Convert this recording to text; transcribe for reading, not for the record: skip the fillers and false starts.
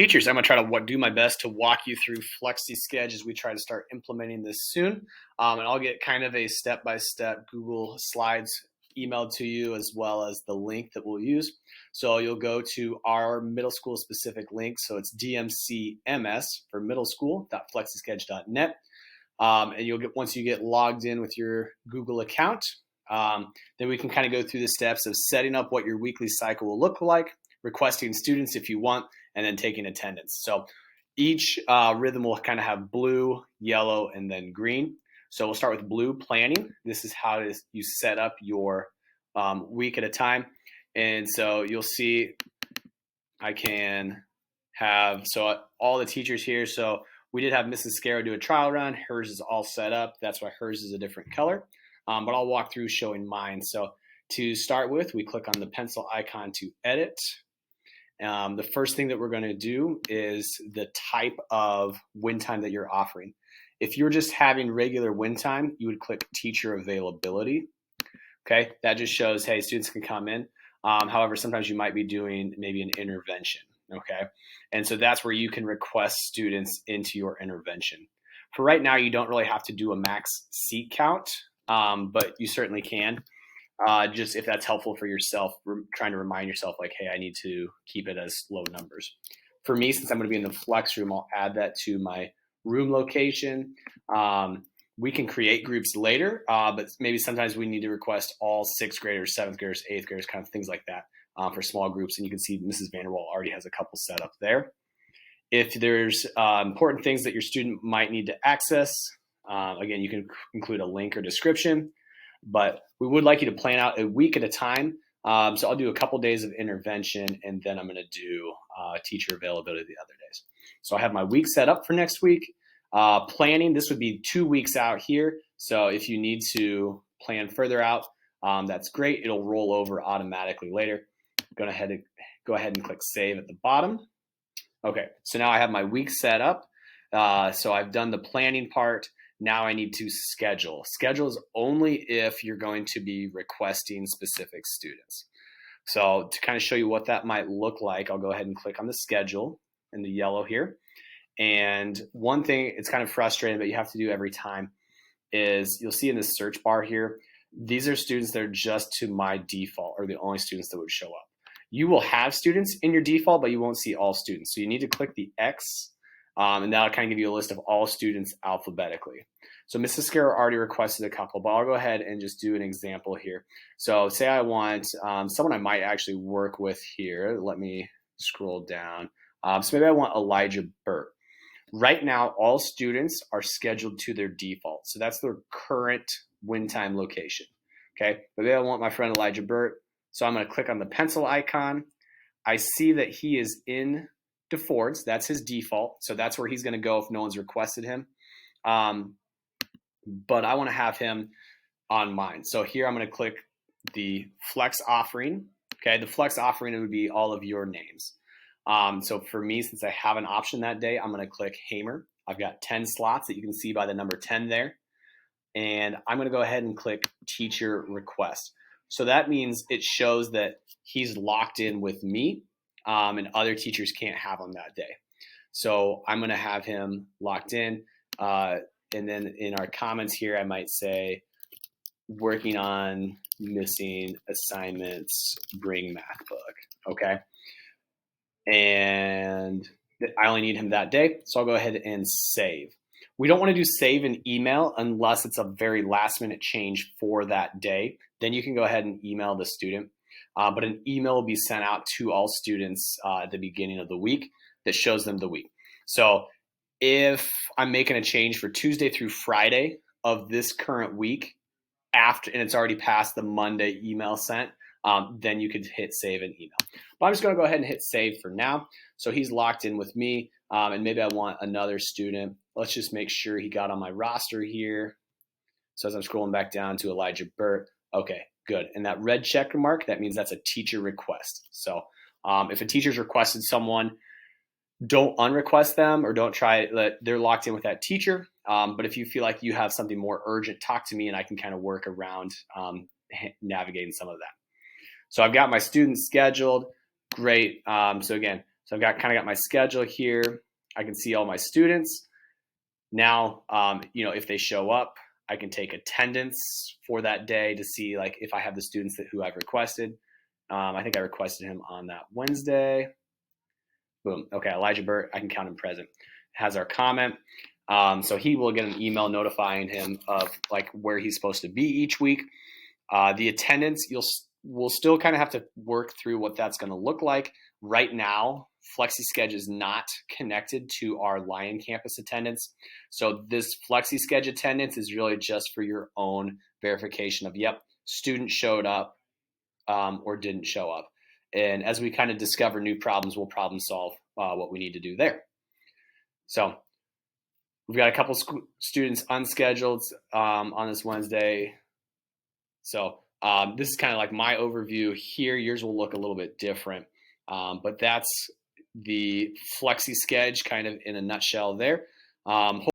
Teachers, I'm going to try to do my best to walk you through FlexiSched as we try to start implementing this soon. And I'll get kind of a step-by-step Google Slides emailed to you, as well as the link that we'll use. So you'll go to our middle school specific link. So it's DMCMS for middle school.flexischedule.net. And you'll get, once you get logged in with your Google account, then we can kind of go through the steps of setting up what your weekly cycle will look like, requesting students if you want, and then taking attendance. So each rhythm will kind of have blue, yellow, and then green. So we'll start with blue, planning. This is how you set up your week at a time. And so you'll see I can have, so all the teachers here. So we did have Mrs. Scarrow do a trial run. Hers is all set up. That's why hers is a different color. But I'll walk through showing mine. So to start with, we click on the pencil icon to edit. The first thing that we're going to do is the type of win time that you're offering. If you're just having regular win time, you would click teacher availability. Okay, that just shows, hey, students can come in. However, sometimes you might be doing maybe an intervention. Okay, and so that's where you can request students into your intervention. For right now, you don't really have to do a max seat count, but you certainly can. Just if that's helpful for yourself, trying to remind yourself like, hey, I need to keep it as low numbers. For me, since I'm going to be in the flex room, I'll add that to my room location. We can create groups later, but maybe sometimes we need to request all 6th graders, 7th graders, 8th graders, kind of things like that for small groups. And you can see Mrs. Vanderwall already has a couple set up there. If there's important things that your student might need to access, again, you can include a link or description. But we would like you to plan out a week at a time. So I'll do a couple days of intervention, and then I'm going to do teacher availability the other days. So I have my week set up for next week. Planning, this would be 2 weeks out here. So if you need to plan further out, that's great. It'll roll over automatically later. Go ahead and click save at the bottom. Okay, so now I have my week set up. So I've done the planning part. Now I need to schedule. Schedule is only if you're going to be requesting specific students. So to kind of show you what that might look like, I'll go ahead and click on the schedule in the yellow here. And one thing, it's kind of frustrating, but you have to do every time, is you'll see in the search bar here, these are students that are just to my default, or the only students that would show up. You will have students in your default, but you won't see all students. So you need to click the X. And that'll kind of give you a list of all students alphabetically. So Mrs. Scarrow already requested a couple, but I'll go ahead and just do an example here. So say I want someone I might actually work with here. Let me scroll down. So maybe I want Elijah Burt. Right now, all students are scheduled to their default. So that's their current win time location. Okay, but maybe I want my friend Elijah Burt. So I'm going to click on the pencil icon. I see that he is in DeFord's, that's his default. So that's where he's going to go if no one's requested him. But I want to have him on mine. So here I'm going to click the flex offering. Okay, the flex offering would be all of your names. So for me, since I have an option that day, I'm going to click Hamer. I've got 10 slots that you can see by the number 10 there. And I'm going to go ahead and click teacher request. So that means it shows that he's locked in with me. And other teachers can't have him that day. So I'm going to have him locked in. And then in our comments here, I might say, working on missing assignments, bring math book. Okay. And I only need him that day. So I'll go ahead and save. We don't want to do save an email unless it's a very last minute change for that day. Then you can go ahead and email the student. But an email will be sent out to all students at the beginning of the week that shows them the week. So if I'm making a change for Tuesday through Friday of this current week, and it's already past the Monday email sent, then you could hit save and email. But I'm just going to go ahead and hit save for now. So he's locked in with me, and maybe I want another student. Let's just make sure he got on my roster here. So as I'm scrolling back down to Elijah Burt, okay. Good. And that red check mark, that means that's a teacher request. So if a teacher's requested someone, don't unrequest them or don't try it. They're locked in with that teacher. But if you feel like you have something more urgent, talk to me and I can kind of work around navigating some of that. So I've got my students scheduled. Great. So again, So I've got my schedule here. I can see all my students. Now, if they show up, I can take attendance for that day to see like if I have the students who I've requested. I think I requested him on that Wednesday. Boom. Okay, Elijah Burt, I can count him present. Has our comment. So he will get an email notifying him of like where he's supposed to be each week. The attendance, we'll still kind of have to work through what that's going to look like. Right now, FlexiSched is not connected to our Lion Campus attendance. So this FlexiSched attendance is really just for your own verification of, yep, student showed up or didn't show up. And as we kind of discover new problems, we'll problem solve what we need to do there. So we've got a couple students unscheduled on this Wednesday. So this is kind of like my overview here. Yours will look a little bit different, but that's the FlexiSched kind of in a nutshell there.